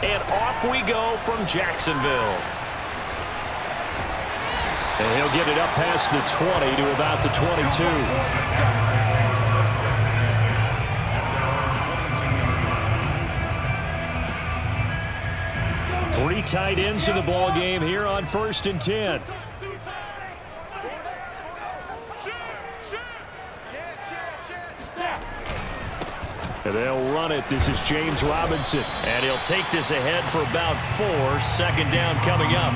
And off we go from Jacksonville. And he'll get it up past the 20 to about the 22. Three tight ends in the ball game here on 1st and 10. And they'll run it. This is James Robinson. And he'll take this ahead for about 4. 2nd down coming up.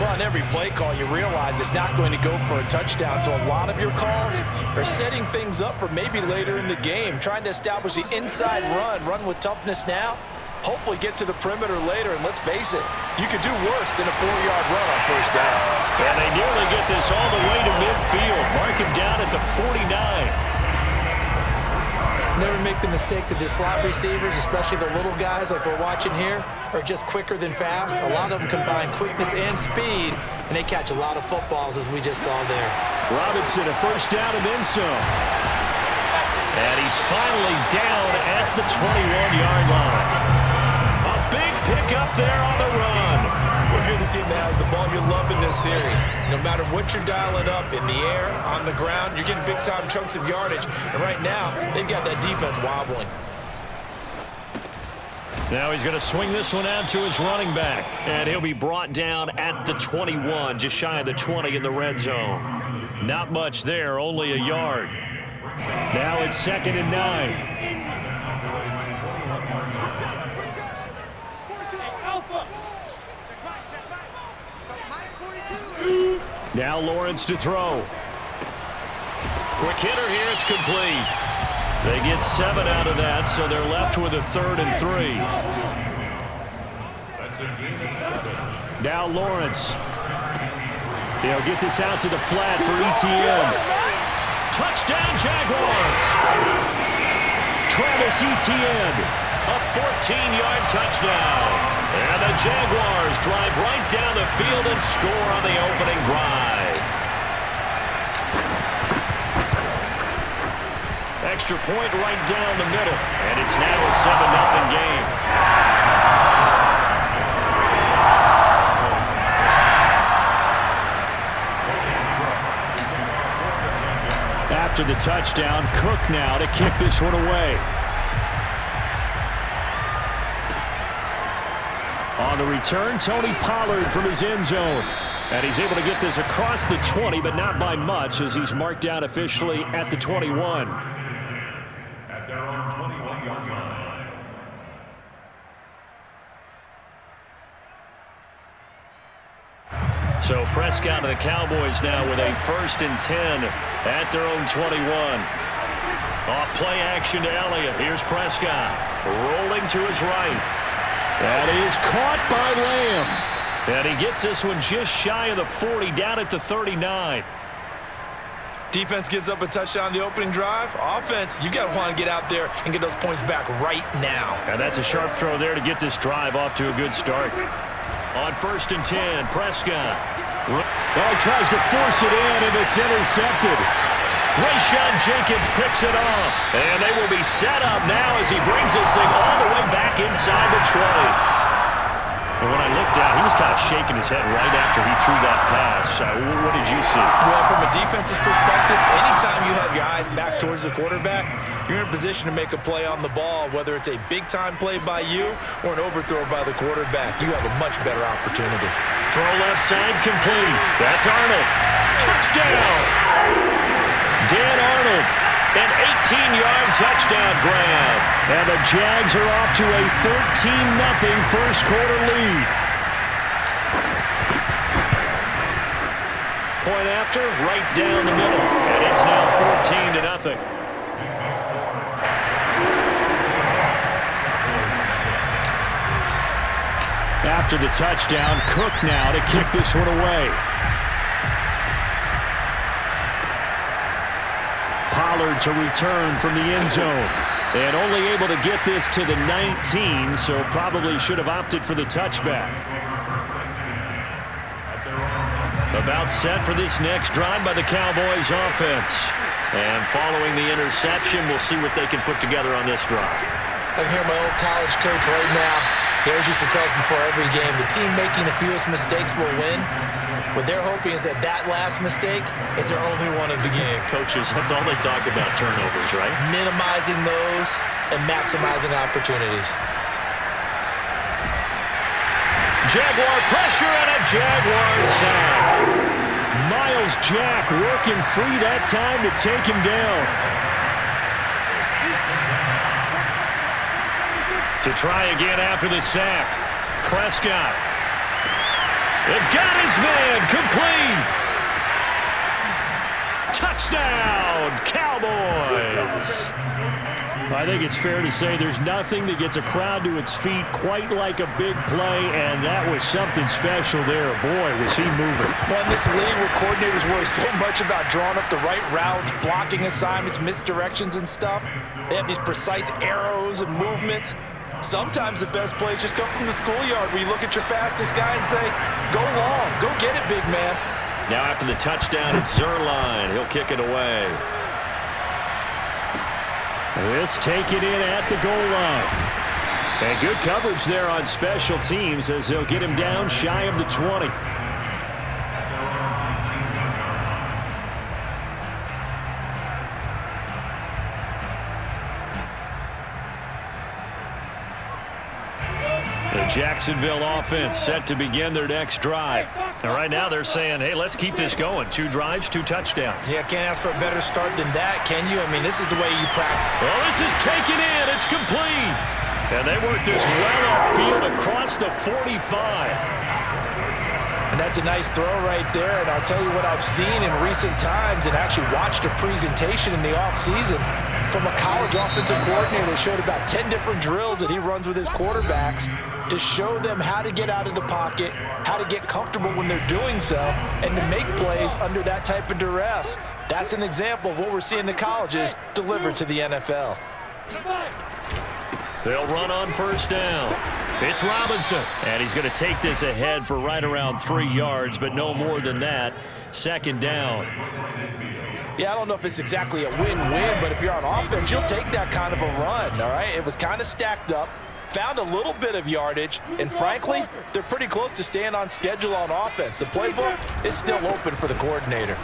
Well, on every play call, you realize it's not going to go for a touchdown. So a lot of your calls are setting things up for maybe later in the game, trying to establish the inside run with toughness now. Hopefully get to the perimeter later, and let's face it, you could do worse than a 4-yard run on 1st down. And they nearly get this all the way to midfield. Mark him down at the 49. Never make the mistake that the slot receivers, especially the little guys like we're watching here, are just quicker than fast. A lot of them combine quickness and speed, and they catch a lot of footballs, as we just saw there. Robinson, a 1st down and then some. And he's finally down at the 21-yard line. A big pickup there on the run. If you're the team that has the ball, you're loving this series. No matter what you're dialing up, in the air, on the ground, you're getting big-time chunks of yardage. And right now, they've got that defense wobbling. Now he's going to swing this one out to his running back. And he'll be brought down at the 21, just shy of the 20 in the red zone. Not much there, only a yard. Now it's 2nd and 9. Now Lawrence to throw. Quick hitter here, it's complete. They get 7 out of that, so they're left with a 3rd and 3. Now Lawrence. He'll get this out to the flat for ETN. Touchdown Jaguars! Travis Etienne, a 14-yard touchdown. And the Jaguars drive right down the field and score on the opening drive. Extra point right down the middle. And it's now a 7-0 game. After the touchdown, Cook now to kick this one away. On the return, Tony Pollard from his end zone. And he's able to get this across the 20, but not by much, as he's marked down officially at the 21. At their own 21-yard line. So Prescott and the Cowboys now with a 1st and 10 at their own 21. Off play action to Elliott. Here's Prescott rolling to his right. That is caught by Lamb. And he gets this one just shy of the 40, down at the 39. Defense gives up a touchdown the opening drive. Offense, you got to want to get out there and get those points back right now. And that's a sharp throw there to get this drive off to a good start. On 1st and 10, Prescott. Well, he tries to force it in, and it's intercepted. Rayshon Jenkins picks it off. And they will be set up now as he brings this thing all the way back inside the 20. And when I looked down, he was kind of shaking his head right after he threw that pass. What did you see? Well, from a defense's perspective, anytime you have your eyes back towards the quarterback, you're in a position to make a play on the ball, whether it's a big-time play by you or an overthrow by the quarterback. You have a much better opportunity. Throw left side complete. That's Arnold. Touchdown! Dan Arnold, an 18-yard touchdown grab. And the Jags are off to a 13-0 first quarter lead. Point after, right down the middle. And it's now 14-0. After the touchdown, Cook now to kick this one away. Pollard to return from the end zone. And only able to get this to the 19, so probably should have opted for the touchback. About set for this next drive by the Cowboys offense. And following the interception, we'll see what they can put together on this drive. I can hear my old college coach right now. He always used to tell us before every game, the team making the fewest mistakes will win. What they're hoping is that that last mistake is their only one of the game. Coaches, that's all they talk about, turnovers, right? Minimizing those and maximizing opportunities. Jaguar pressure and a Jaguar sack. Miles Jack working free that time to take him down. To try again after the sack. Prescott. They've got his man. Complete. Touchdown, Cowboys. I think it's fair to say there's nothing that gets a crowd to its feet quite like a big play, and that was something special there. Boy, was he moving. Well, in this league where coordinators worry so much about drawing up the right routes, blocking assignments, misdirections and stuff, they have these precise arrows and movements. Sometimes the best plays just come from the schoolyard where you look at your fastest guy and say, go long, go get it, big man. Now after the touchdown, it's Zerline. He'll kick it away. This taken in at the goal line. And good coverage there on special teams as they'll get him down shy of the 20. The Jacksonville offense set to begin their next drive. And right now they're saying, hey, let's keep this going. 2 drives, 2 touchdowns. Yeah, can't ask for a better start than that, can you? I mean, this is the way you practice. Well, this is taken in. It's complete. And they work this well upfield across the 45. And that's a nice throw right there. And I'll tell you what I've seen in recent times and actually watched a presentation in the offseason from a college offensive coordinator that showed about 10 different drills that he runs with his quarterbacks to show them how to get out of the pocket, how to get comfortable when they're doing so, and to make plays under that type of duress. That's an example of what we're seeing in the colleges delivered to the NFL. They'll run on first down. It's Robinson, and he's going to take this ahead for right around 3 yards, but no more than that. Second down. Yeah, I don't know if it's exactly a win-win, but if you're on offense, you'll take that kind of a run, all right? It was kind of stacked up, found a little bit of yardage, and frankly, they're pretty close to staying on schedule on offense. The playbook is still open for the coordinator.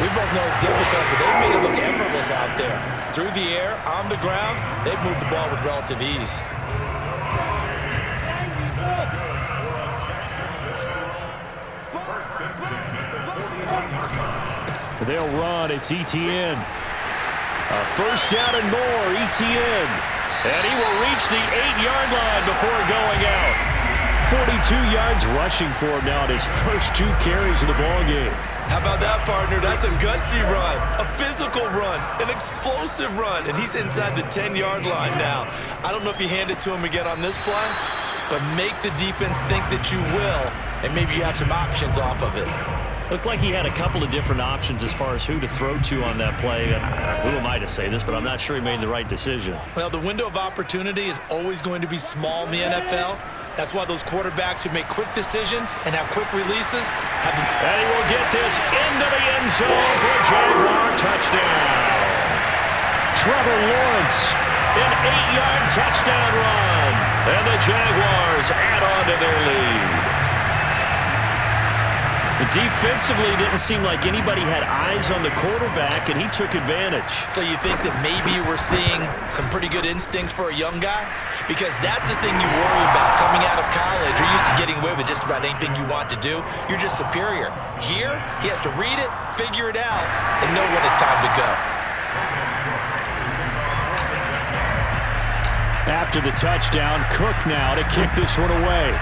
We both know it's difficult, but they've made it look effortless out there. Through the air, on the ground, they've moved the ball with relative ease. They'll run. It's Etienne. A first down and more, Etienne. And he will reach the 8-yard line before going out. 42 yards rushing for him now at his first 2 carries of the ballgame. How about that, partner? That's a gutsy run, a physical run, an explosive run, and he's inside the 10-yard line now. I don't know if you hand it to him again on this play, but make the defense think that you will, and maybe you have some options off of it. Looked like he had a couple of different options as far as who to throw to on that play. Who am I to say this, but I'm not sure he made the right decision. Well, the window of opportunity is always going to be small in the NFL. That's why those quarterbacks who make quick decisions and have quick releases have the... And he will get this into the end zone for a Jaguar touchdown. Trevor Lawrence, an 8-yard touchdown run. And the Jaguars add on to their lead. Defensively, didn't seem like anybody had eyes on the quarterback, and he took advantage. So you think that maybe we're seeing some pretty good instincts for a young guy? Because that's the thing you worry about coming out of college. You're used to getting away with just about anything you want to do. You're just superior. Here, he has to read it, figure it out, and know when it's time to go. After the touchdown, Cook now to kick this one away.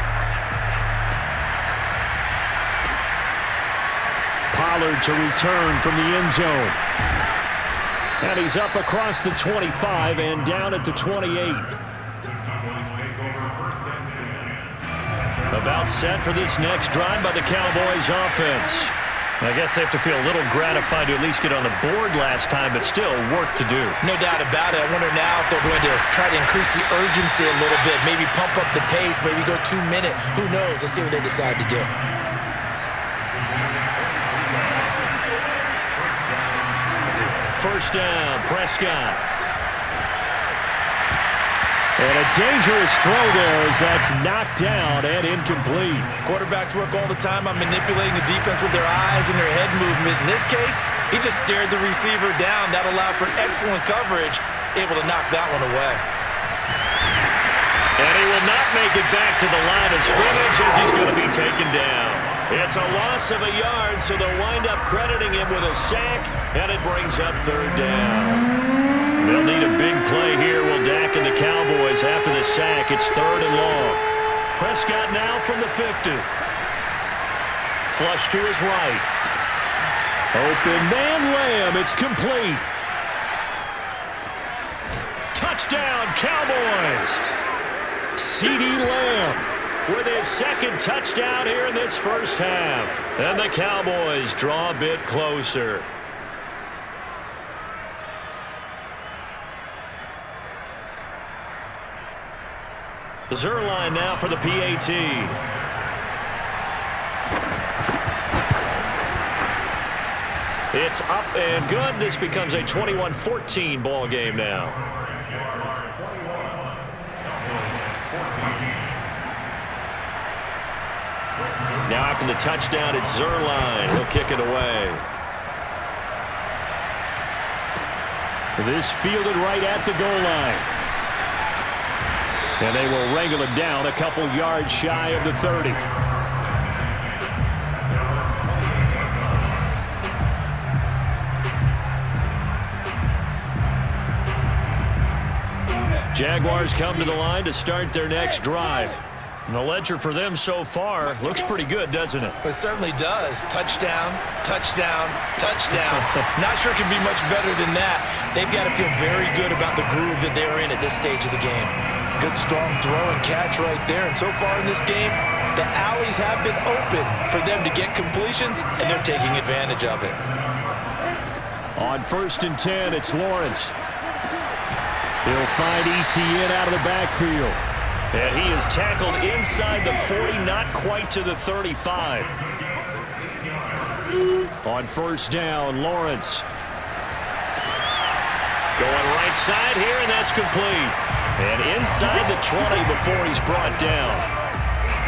Pollard to return from the end zone. And he's up across the 25 and down at the 28. About set for this next drive by the Cowboys offense. I guess they have to feel a little gratified to at least get on the board last time, but still work to do. No doubt about it. I wonder now if they're going to try to increase the urgency a little bit, maybe pump up the pace, maybe go 2 minute. Who knows? Let's see what they decide to do. First down, Prescott. And a dangerous throw there as that's knocked down and incomplete. Quarterbacks work all the time on manipulating the defense with their eyes and their head movement. In this case, he just stared the receiver down. That allowed for excellent coverage, able to knock that one away. And he will not make it back to the line of scrimmage as he's going to be taken down. It's a loss of a yard, so they'll wind up crediting him with a sack, and it brings up third down. They'll need a big play here, will Dak and the Cowboys after the sack. It's third and long. Prescott now from the 50. Flush to his right. Open man Lamb. It's complete. Touchdown, Cowboys. CeeDee Lamb with his second touchdown here in this first half. And the Cowboys draw a bit closer. Zerline now for the PAT. It's up and good. This becomes a 21-14 ball game now. Now after the touchdown, it's Zerline. He'll kick it away. This fielded right at the goal line. And they will wrangle him down a couple yards shy of the 30. Jaguars come to the line to start their next drive. And the ledger for them so far looks pretty good, doesn't it? It certainly does. Touchdown, touchdown, touchdown. Not sure it can be much better than that. They've got to feel very good about the groove that they're in at this stage of the game. Good, strong throw and catch right there. And so far in this game, the alleys have been open for them to get completions, and they're taking advantage of it. On 1st and 10, it's Lawrence. He'll find Etienne out of the backfield. And he is tackled inside the 40, not quite to the 35. On 1st down, Lawrence. Going right side here, and that's complete. And inside the 20 before he's brought down.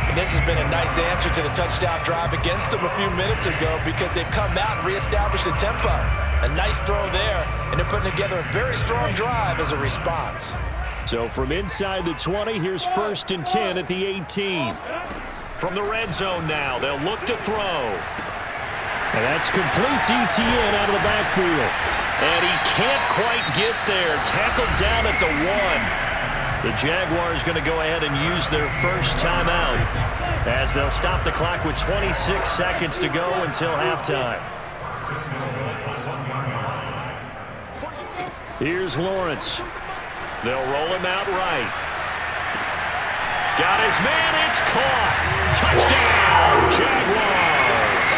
And this has been a nice answer to the touchdown drive against them a few minutes ago because they've come out and reestablished the tempo. A nice throw there, and they're putting together a very strong drive as a response. So from inside the 20, here's 1st and 10 at the 18. From the red zone now, they'll look to throw. And that's complete to Etienne out of the backfield. And he can't quite get there. Tackled down at the 1. The Jaguars going to go ahead and use their first timeout as they'll stop the clock with 26 seconds to go until halftime. Here's Lawrence. They'll roll him out right. Got his man. It's caught. Touchdown, Jaguars.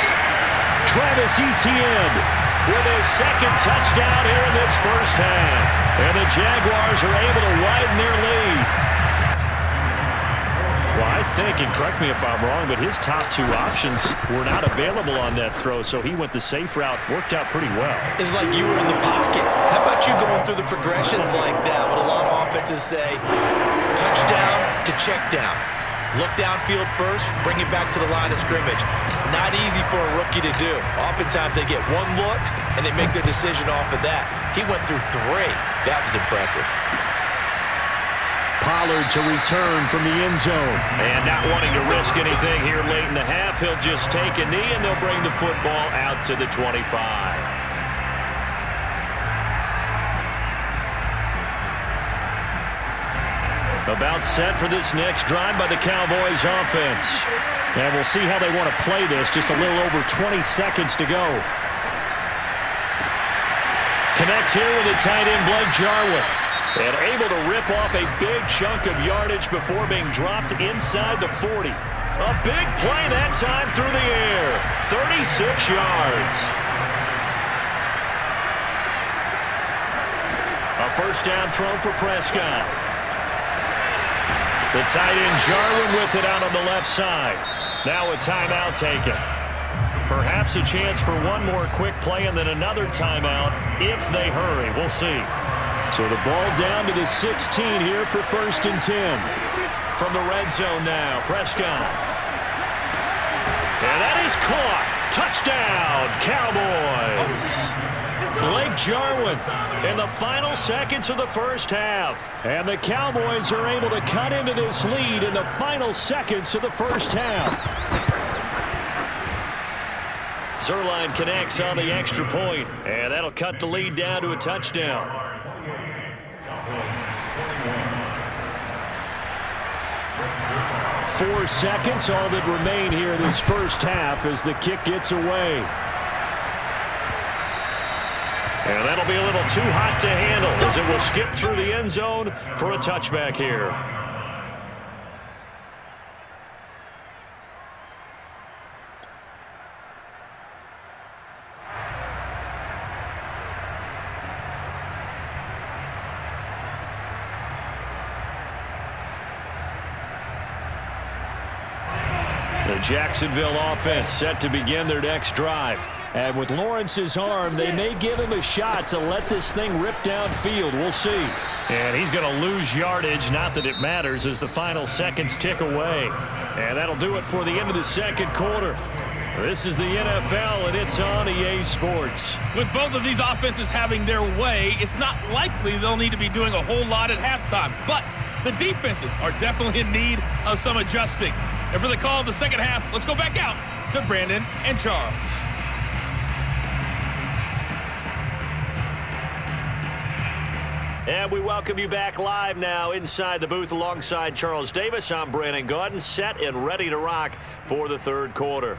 Travis Etienne with his second touchdown here in this first half. And the Jaguars are able to widen their lead. Well, I think, and correct me if I'm wrong, but his top two options were not available on that throw, so he went the safe route. Worked out pretty well. It was like you were in the pocket. How about you going through the progressions like that? What a lot of offenses say, touchdown to check down. Look downfield first, bring it back to the line of scrimmage. Not easy for a rookie to do. Oftentimes they get one look, and they make their decision off of that. He went through 3. That was impressive. Pollard to return from the end zone. And not wanting to risk anything here late in the half, he'll just take a knee, and they'll bring the football out to the 25. About set for this next drive by the Cowboys offense. And we'll see how they want to play this. Just a little over 20 seconds to go. Connects here with a tight end, Blake Jarwin. And able to rip off a big chunk of yardage before being dropped inside the 40. A big play that time through the air. 36 yards. A first down throw for Prescott. The tight end Jarwin with it out on the left side. Now a timeout taken. Perhaps a chance for one more quick play and then another timeout if they hurry. We'll see. So the ball down to the 16 here for 1st and 10. From the red zone now, Prescott. And that is caught. Touchdown, Cowboys. Blake Jarwin in the final seconds of the first half. And the Cowboys are able to cut into this lead in the final seconds of the first half. Zerline connects on the extra point, and that'll cut the lead down to a touchdown. 4 seconds, all that remain here this first half as the kick gets away. And that'll be a little too hot to handle as it will skip through the end zone for a touchback here. The Jacksonville offense set to begin their next drive. And with Lawrence's arm, they may give him a shot to let this thing rip downfield. We'll see. And he's going to lose yardage, not that it matters, as the final seconds tick away. And that'll do it for the end of the second quarter. This is the NFL, and it's on EA Sports. With both of these offenses having their way, it's not likely they'll need to be doing a whole lot at halftime. But the defenses are definitely in need of some adjusting. And for the call of the second half, let's go back out to Brandon and Charles. And we welcome you back live now inside the booth alongside Charles Davis. I'm Brandon Gaudin, set and ready to rock for the third quarter.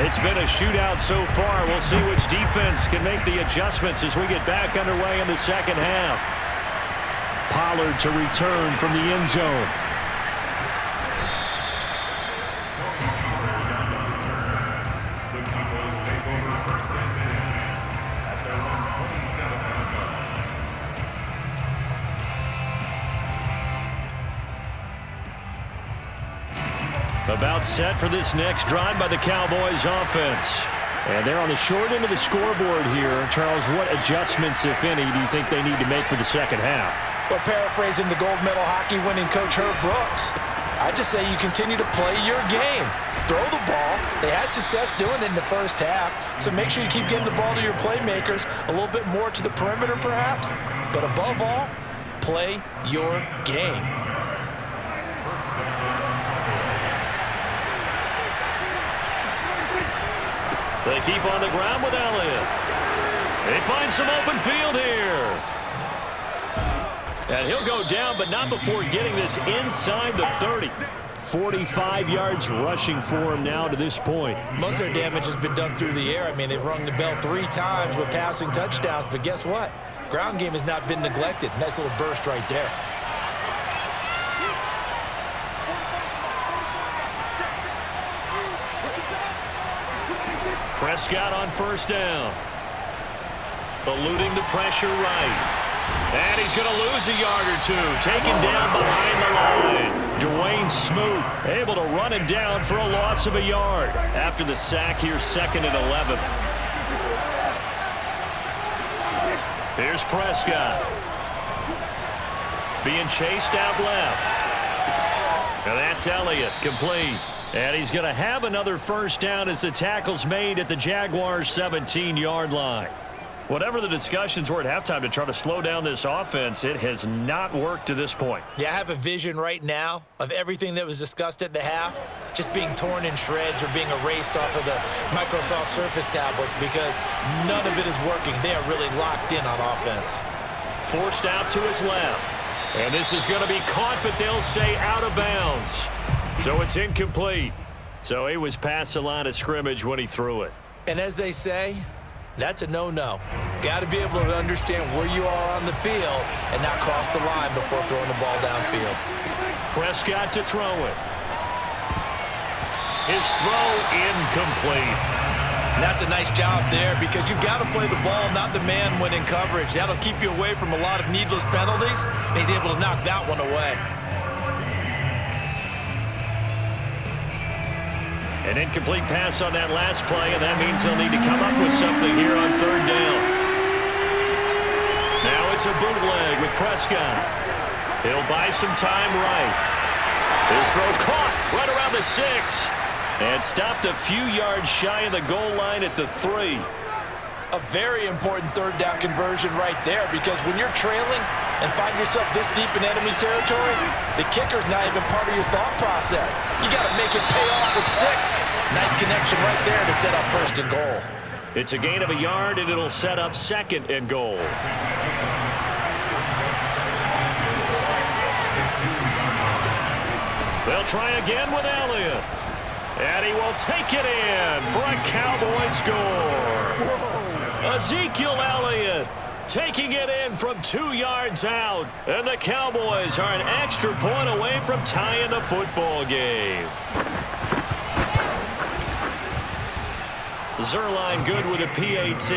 It's been a shootout so far. We'll see which defense can make the adjustments as we get back underway in the second half. Pollard to return from the end zone. The Cowboys take over 1st and 10 at their own 27-yard line. About set for this next drive by the Cowboys offense. And they're on the short end of the scoreboard here. Charles, what adjustments, if any, do you think they need to make for the second half? Well, paraphrasing the gold medal hockey winning coach Herb Brooks, I just say you continue to play your game. Throw the ball. They had success doing it in the first half, so make sure you keep getting the ball to your playmakers, a little bit more to the perimeter perhaps, but above all, play your game. They keep on the ground with Elliott. They find some open field here. And he'll go down, but not before getting this inside the 30. 45 yards rushing for him now to this point. Most of their damage has been done through the air. I mean, they've rung the bell 3 times with passing touchdowns, but guess what? Ground game has not been neglected. Nice little burst right there. Prescott on first down. Eluding the pressure right. And he's going to lose a yard or two. Taken down behind the line. Dwayne Smoot able to run him down for a loss of a yard. After the sack here, 2nd and 11. Here's Prescott. Being chased out left. And that's Elliott, complete. And he's going to have another first down as the tackle's made at the Jaguars' 17-yard line. Whatever the discussions were at halftime to try to slow down this offense, it has not worked to this point. Yeah, I have a vision right now of everything that was discussed at the half just being torn in shreds or being erased off of the Microsoft Surface tablets because none of it is working. They are really locked in on offense. Forced out to his left. And this is going to be caught, but they'll say out of bounds. So it's incomplete. So he was past the line of scrimmage when he threw it. And as they say, that's a no-no. Got to be able to understand where you are on the field and not cross the line before throwing the ball downfield. Prescott to throw it. His throw incomplete. And that's a nice job there because you've got to play the ball, not the man when in coverage. That'll keep you away from a lot of needless penalties, and he's able to knock that one away. An incomplete pass on that last play, and that means they'll need to come up with something here on third down. Now it's a bootleg with Prescott. He'll buy some time right. His throw caught right around the 6. And stopped a few yards shy of the goal line at the 3. A very important third down conversion right there because when you're trailing and find yourself this deep in enemy territory, the kicker's not even part of your thought process. You got to make it pay off with 6. Nice connection right there to set up first and goal. It's a gain of a yard, and it'll set up second and goal. They'll try again with Elliott. And he will take it in for a Cowboy score. Ezekiel Elliott taking it in from 2 yards out. And the Cowboys are an extra point away from tying the football game. Zerline good with a PAT.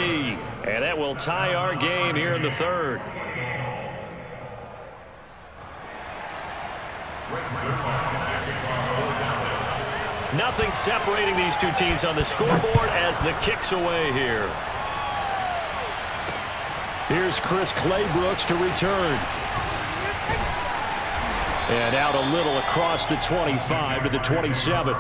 And that will tie our game here in the third. Nothing separating these two teams on the scoreboard as the kick's away here. Here's Chris Claybrooks to return. And out a little across the 25 to the 27.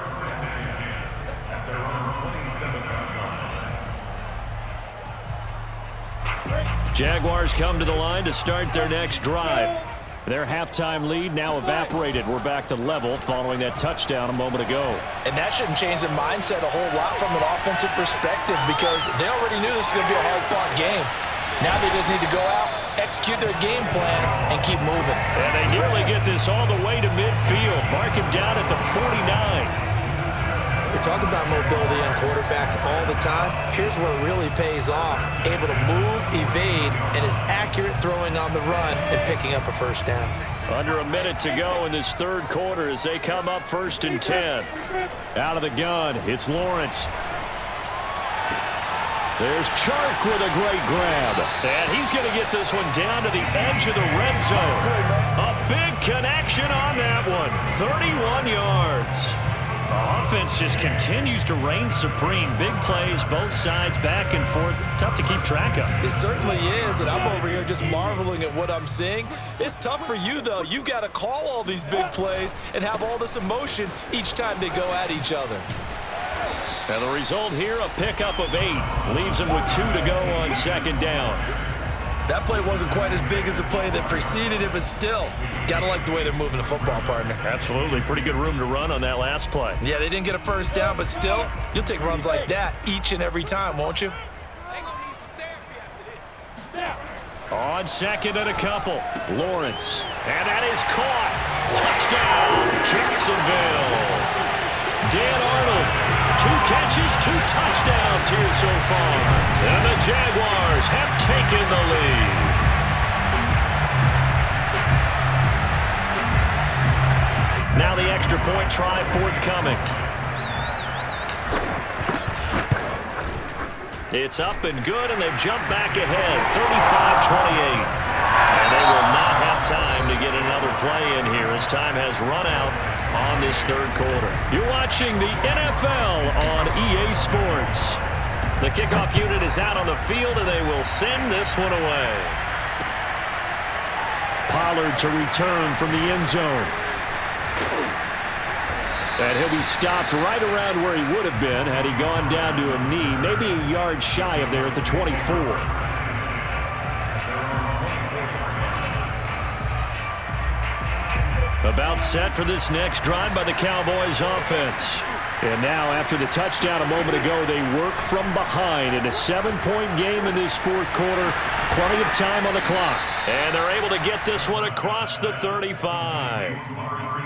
Jaguars come to the line to start their next drive. Their halftime lead now evaporated. We're back to level following that touchdown a moment ago. And that shouldn't change the mindset a whole lot from an offensive perspective because they already knew this was going to be a hard-fought game. Now they just need to go out, execute their game plan, and keep moving. And they nearly get this all the way to midfield. Mark him down at the 49. We talk about mobility on quarterbacks all the time. Here's where it really pays off. Able to move, evade, and is accurate throwing on the run and picking up a first down. Under a minute to go in this third quarter as they come up 1st and 10. Out of the gun, it's Lawrence. There's Chark with a great grab. And he's going to get this one down to the edge of the red zone. A big connection on that one. 31 yards. The offense just continues to reign supreme. Big plays, both sides, back and forth. Tough to keep track of. It certainly is, and I'm over here just marveling at what I'm seeing. It's tough for you, though. You got to call all these big plays and have all this emotion each time they go at each other. And the result here, a pickup of 8. Leaves them with 2 to go on second down. That play wasn't quite as big as the play that preceded it, but still, gotta like the way they're moving the football, partner. Absolutely. Pretty good room to run on that last play. Yeah, they didn't get a first down, but still, you'll take runs like that each and every time, won't you? On second and a couple, Lawrence. And that is caught. Touchdown, Jacksonville. Dan Arnold, 2 catches, 2 touchdowns here so far. And the Jaguars have taken the lead. Now the extra point try forthcoming. It's up and good, and they've jumped back ahead, 35-28. And they will not have time to get another play in here as time has run out on this third quarter. You're watching the NFL on EA Sports. The kickoff unit is out on the field, and they will send this one away. Pollard to return from the end zone. And he'll be stopped right around where he would have been had he gone down to a knee, maybe a yard shy of there at the 24. About set for this next drive by the Cowboys offense. And now after the touchdown a moment ago, they work from behind in a 7-point game in this fourth quarter. Plenty of time on the clock. And they're able to get this one across the 35.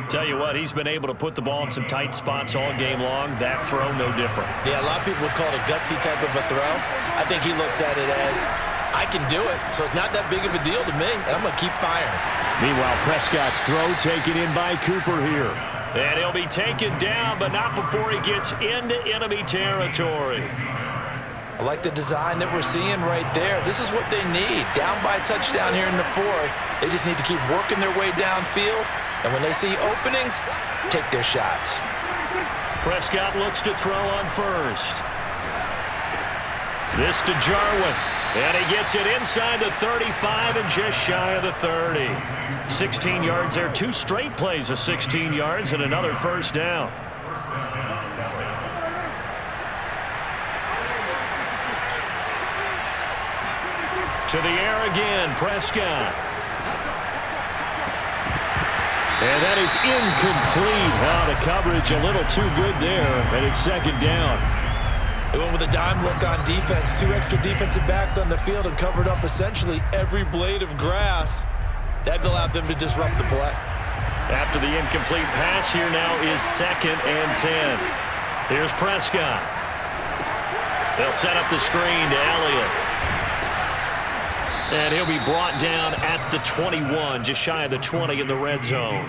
Tell you what, he's been able to put the ball in some tight spots all game long. That throw, no different. Yeah, a lot of people would call it a gutsy type of a throw. I think he looks at it as, I can do it, so it's not that big of a deal to me, and I'm going to keep firing. Meanwhile, Prescott's throw taken in by Cooper here. And he'll be taken down, but not before he gets into enemy territory. I like the design that we're seeing right there. This is what they need. Down by a touchdown here in the fourth. They just need to keep working their way downfield. And when they see openings, take their shots. Prescott looks to throw on first. This to Jarwin. And he gets it inside the 35 and just shy of the 30. 16 yards there. 2 straight plays of 16 yards and another first down. To the air again, Prescott. And that is incomplete. Out of coverage, a little too good there, and it's second down. They went with a dime look on defense. 2 extra defensive backs on the field and covered up essentially every blade of grass. That allowed them to disrupt the play. After the incomplete pass, here now is 2nd and 10. Here's Prescott. They'll set up the screen to Elliott. And he'll be brought down at the 21, just shy of the 20 in the red zone.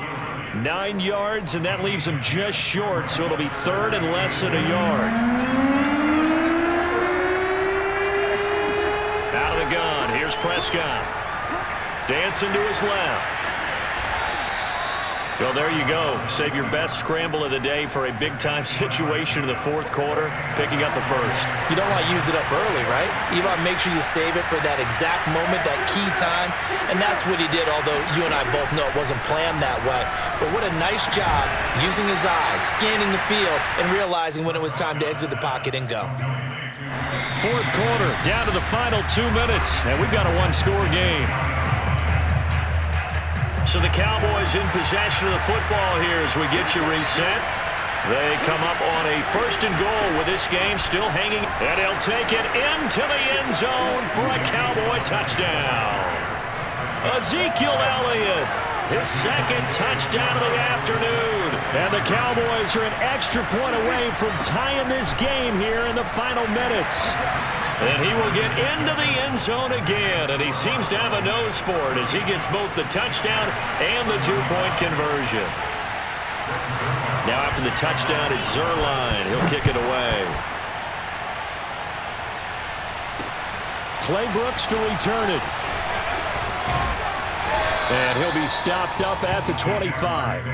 9 yards, and that leaves him just short, so it'll be 3rd and less than a yard. Out of the gun, here's Prescott. Dancing to his left. Well, there you go. Save your best scramble of the day for a big-time situation in the 4th quarter, picking up the first. You don't want to use it up early, right? You want to make sure you save it for that exact moment, that key time, and that's what he did, although you and I both know it wasn't planned that way. But what a nice job using his eyes, scanning the field, and realizing when it was time to exit the pocket and go. 4th quarter, down to the final 2 minutes, and we've got a 1-score game. So the Cowboys in possession of the football here as we get you reset. They come up on a 1st and goal with this game still hanging. And he'll take it into the end zone for a Cowboy touchdown. Ezekiel Elliott, his 2nd touchdown of the afternoon. And the Cowboys are an extra point away from tying this game here in the final minutes. And he will get into the end zone again, and he seems to have a nose for it as he gets both the touchdown and the 2-point conversion. Now after the touchdown, it's Zerline. He'll kick it away. Clay Brooks to return it. And he'll be stopped up at the 25.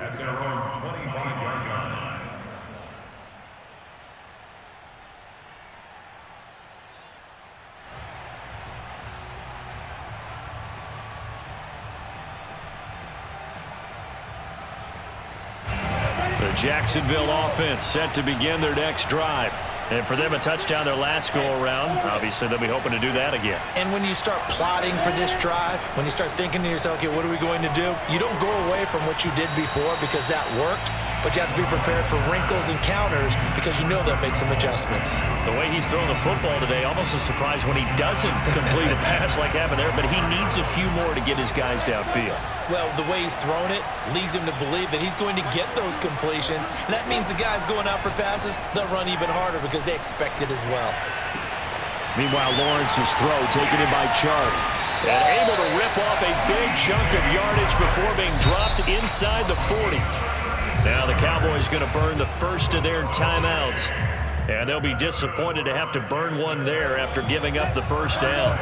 At their own 25-yard line. The Jacksonville offense set to begin their next drive. And for them, a touchdown their last go-around. Obviously, they'll be hoping to do that again. And when you start plotting for this drive, when you start thinking to yourself, okay, what are we going to do? You don't go away from what you did before because that worked, but you have to be prepared for wrinkles and counters because you know they'll make some adjustments. The way he's throwing the football today, almost a surprise when he doesn't complete a pass like happened there, but he needs a few more to get his guys downfield. Well, the way he's thrown it leads him to believe that he's going to get those completions, and that means the guys going out for passes, they'll run even harder because they expect it as well. Meanwhile, Lawrence's throw taken in by Chark. And able to rip off a big chunk of yardage before being dropped inside the 40. Now the Cowboys going to burn the first of their timeouts. And they'll be disappointed to have to burn one there after giving up the first down.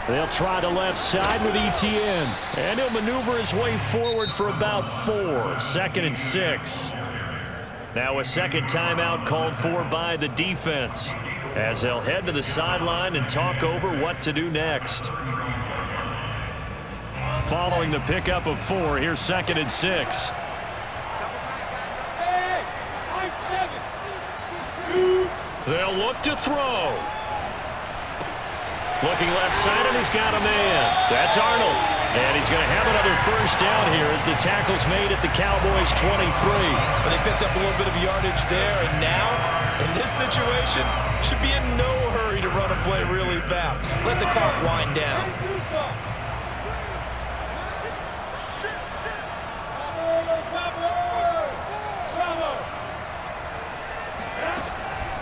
They'll try the left side with Etienne. And he'll maneuver his way forward for about 4. 2nd and 6. Now a second timeout called for by the defense as they'll head to the sideline and talk over what to do next. Following the pickup of 4, here's 2nd and 6. They'll look to throw. Looking left side, and he's got a man. That's Arnold. And he's going to have another first down here as the tackle's made at the Cowboys' 23. But they picked up a little bit of yardage there, and now, in this situation, should be in no hurry to run a play really fast. Let the clock wind down.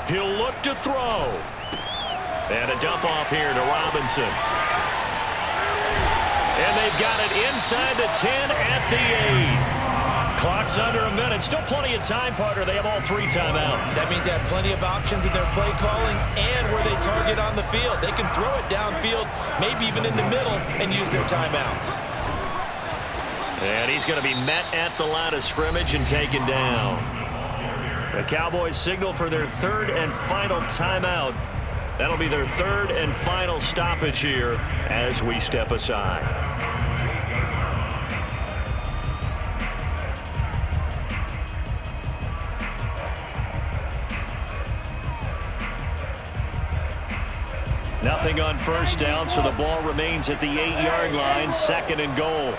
He'll look to throw. And a dump off here to Robinson. And they've got it inside the 10 at the 8. Clock's under a minute. Still plenty of time, partner. They have all 3 timeouts. That means they have plenty of options in their play calling and where they target on the field. They can throw it downfield, maybe even in the middle, and use their timeouts. And he's going to be met at the line of scrimmage and taken down. The Cowboys signal for their 3rd and final timeout. That'll be their 3rd and final stoppage here as we step aside. Nothing on first down, so the ball remains at the 8-yard line, 2nd and goal.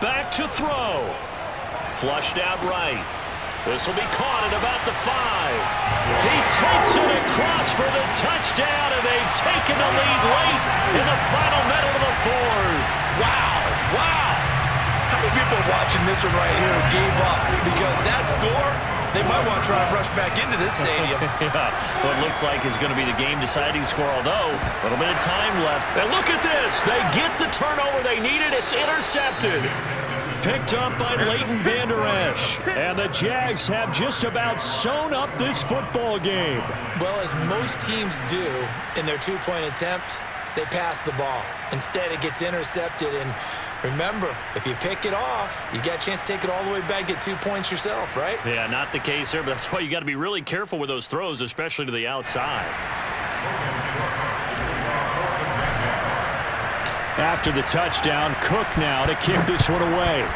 Back to throw. Flushed out right. This will be caught at about the 5. He takes it across for the touchdown, and they've taken the lead late in the final minute of the 4th. Wow, wow. How many people watching this one right here gave up? Because that score, they might want to try and rush back into this stadium. Yeah, what looks like is going to be the game-deciding score, although a little bit of time left. And look at this. They get the turnover they needed. It's intercepted. Picked up by Leighton Vander Esch. And the Jags have just about sewn up this football game. Well, as most teams do in their 2-point attempt, they pass the ball. Instead, it gets intercepted. And remember, if you pick it off, you got a chance to take it all the way back, get 2 points yourself, right? Yeah, not the case here, but that's why you got to be really careful with those throws, especially to the outside. After the touchdown, Cook now to kick this one away.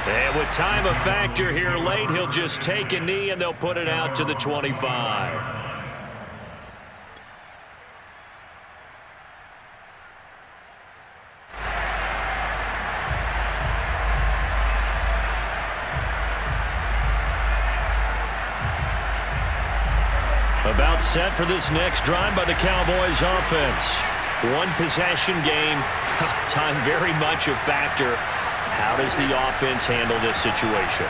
And with time a factor here late, he'll just take a knee and they'll put it out to the 25. About set for this next drive by the Cowboys offense. One possession game. Time very much a factor. How does the offense handle this situation?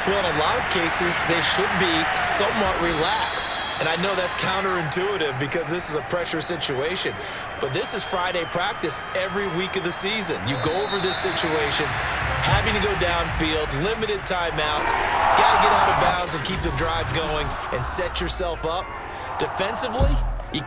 Well, in a lot of cases, they should be somewhat relaxed. And I know that's counterintuitive because this is a pressure situation. But this is Friday practice every week of the season. You go over this situation, having to go downfield, limited timeouts, got to get out of bounds and keep the drive going and set yourself up. Defensively, you